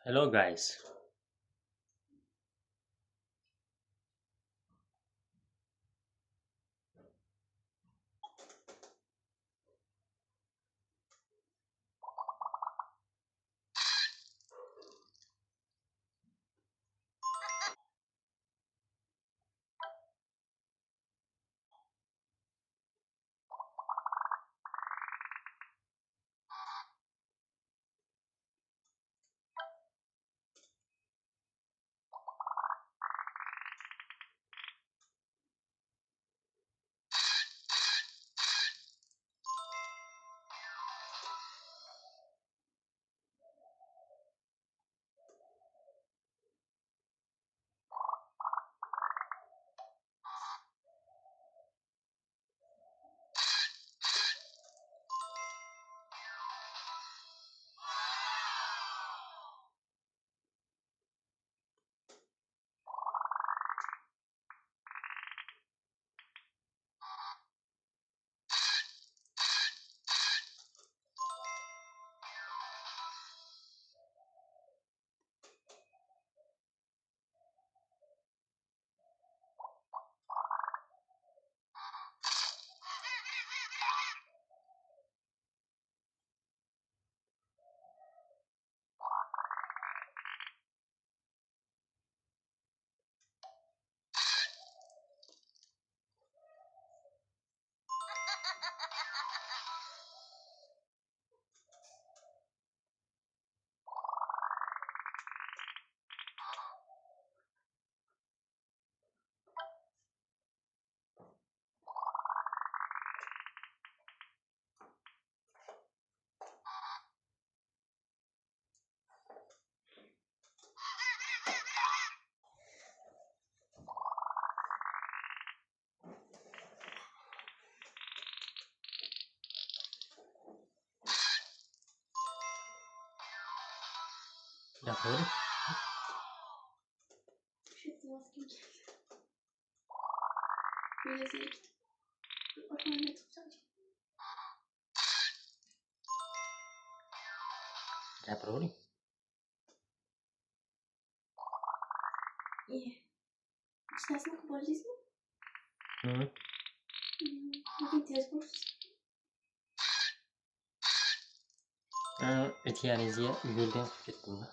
Hello guys. Yapalım. Şurada yazayım. Böyle yazayım. Bakalım ne tutacak. Yapalım. İyi. İçerisine koparacağız mı? Hı. Bugün tez buluruz. Etiyaniziye yo'ldan chiqib ketdim.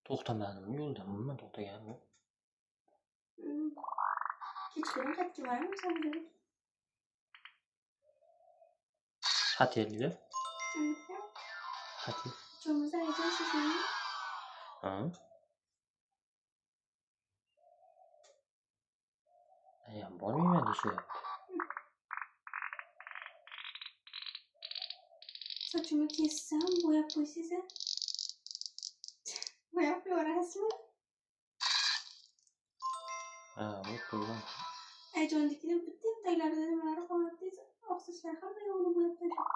To'xtamadim, yo'ldanman, to'xtaganim yo'q. Kechqurun qayerga boramiz samolyotga? Xotelga. Xotel. Uchovimiz aytaysiz-mi? Ha. Ayam bormayman deyishyapti. Sochimni kessam, bo'yab qo'ysangiz. Bo'yab yuborasizmi? Ha, bu qo'ygan. Ayjonnikini bitta taglarida nimalari qolyapti desa, oq sochlar hamma yo'g'ini bo'yab tashlab.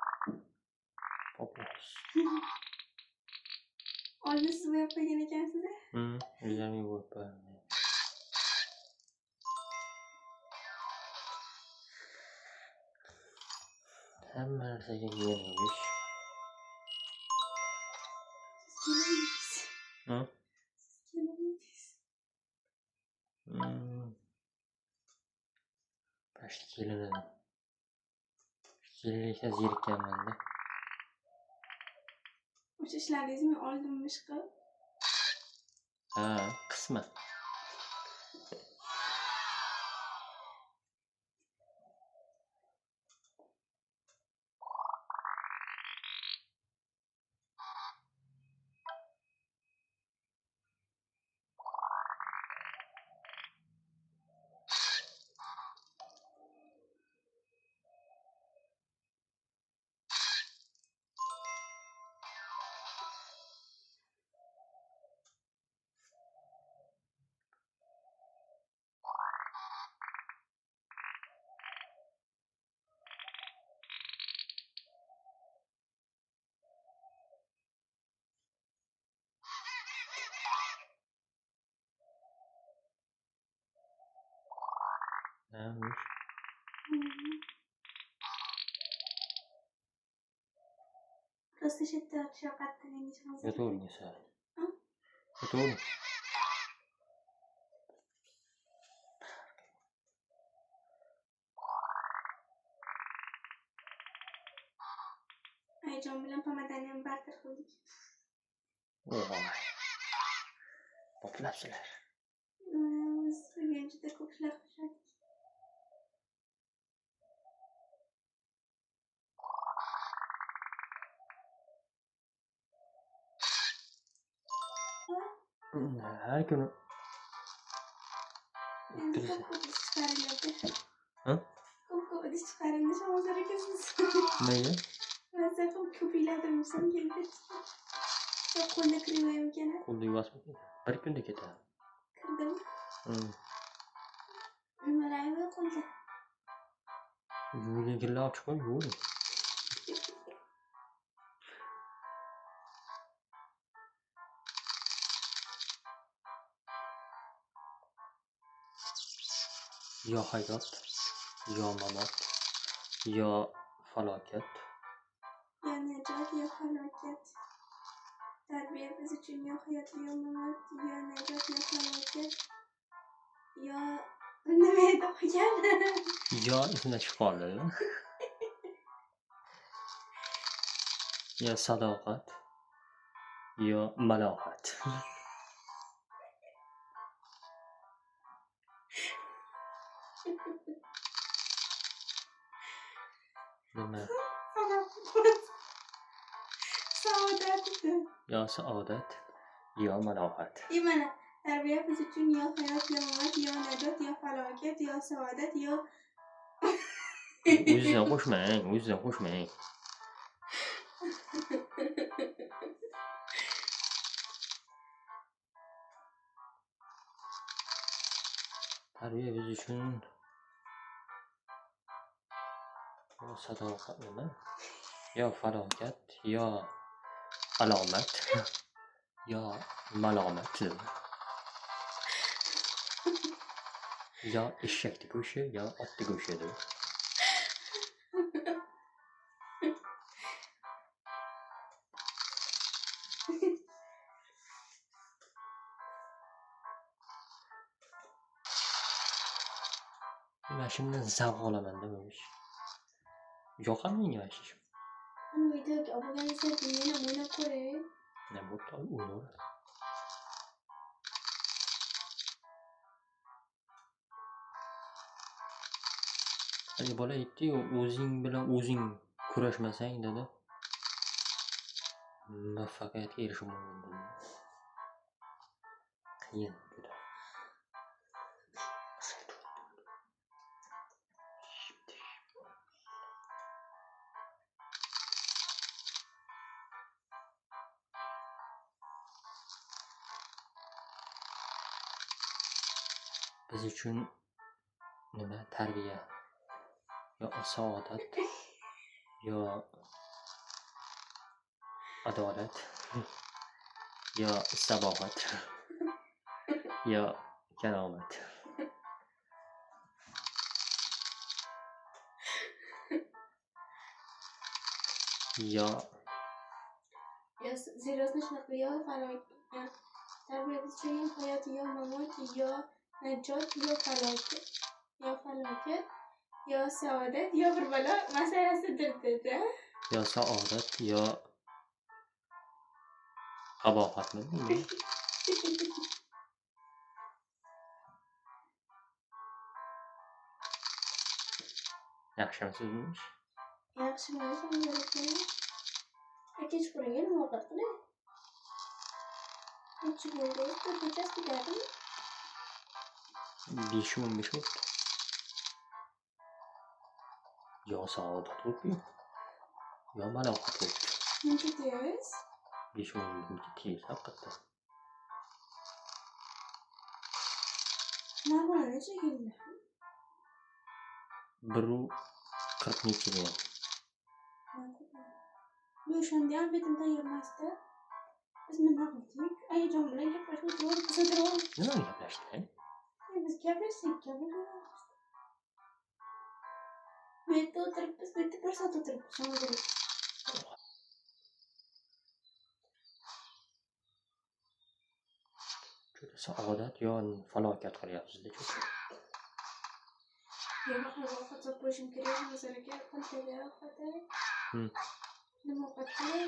Popos. Oldin siz bo'yab qo'ygan ekansiz. O'zlaring bo'lib qo'ydim. Hamma narsaga yenish. Ha? Pashti kelinadim. Kelinlikda zerikkanman-da. O'sha ishlaringizni oldimmi ish qilib? Ha, qisman. Neymiş? Просто ще те шапката не ничего. Готовлю сэр. А, O'tavering. Ayajon bilan pomadani ham barter qildik. Voy. Boplabsizlar. Biz bugun juda ko'p ishlar qilishadi. Har kuni Endi o'tirish. ko'p ish chiqariladi. Ha? Ko'p ish chiqarildi, shamozor akasiz. Nimaga? Maza ham ko'payladirmisan keldi. Qo'lda kirmayam ekan. Qo'lda yuvasmi? Bir kunda ketadi. Kirdimi? Hmm. Nimalar qo'lda? Yuvilgan kirlar olib chiqib yuving. Yo hayot, yo mamot, yo falokat. Yo najot, yo falokat. Tarbiya biz uchun yo hayot, yo mamot, yo najot, yo falokat. Yo nima edi qo'ygan? Yo esimdan chiqib qoldi. Yo sadoqat, yo maloqat. Nima? Saodat. Yo saodat, yo maloqat. Mana tarbiya biz uchun yo hayot, yo mamot, yo najot, yo falokat, yo saodat, yo O'zingizdan qo'shmang, o'zingizdan qo'shmang. Tarbiya biz uchun yo sadoqat nima? Yo falokat, yo alomat, yo malomat. Yo eshakni go'shti, yo otni go'shti. Mana shundan zavq olaman-da bu ish. Yoqadi menga mana shu ish. Videoga obunalashib, meni o'ylab ko'ring. Nima bo'pti? O'ynaver. Hali bola aytdi-yu, o'zing bilan o'zing kurashmasang dedi. Muvaffaqiyatga erishish mumkin. Qiyin juda. Biz uchun nima tarbiya? Yo saodat, yo adolat, yo sabohat, yo kalomat. Yo Seriously shunaqa yo falokat. Tarbiya biz uchun yo hayot, yo mamot, yo najot, yo falokat. Yo falokat, yo saodat, yo bir balo masalasidir dedi. yo saodat, yo qabohatmi? Yaxshimisiz? Yaxshimi, shunday. Kechqurunga nima ovqat qilay? Necha bo'ldi? Kechasi tugadimi? 5-15 bo'ldi. Yo saodat bo'ldi, yo maloqat bo'ldi. Necha deyapsiz? 5-15 tez haqiqatdan. Narxlar necha keldi? 1.40 necha deyapti. Bu o'shanda ham betim tayyormasdi. Biz nima qildik? Ayajon bilan gaplashib o'tirib. Nimani gaplashding? Biz gaplashdik. Bu yerda o'tiribmiz, bu yerda bir soat o'tiribmiz. Shamozor. saodat yo falokat qilyapsizda cho'qi. Yo'q, WhatsApp qo'yishim kerak nazariga, qanchaga qatay. Nima qatay?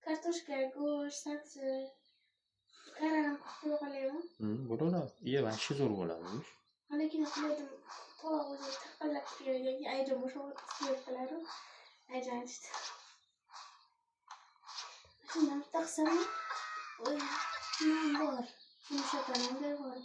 Kartoshka, go'sht, sabzi. Karam qilib qo'yaman. Bo'ladi. Iya, vashshi zo'r bo'ladi. Lekin qiladim, to'g'ri o'zi taqallab turgan yoki ayjon bo'shab qiladi. Ayjon işte. Shundan taqsam, oy, non bor. Yumshoq non bor.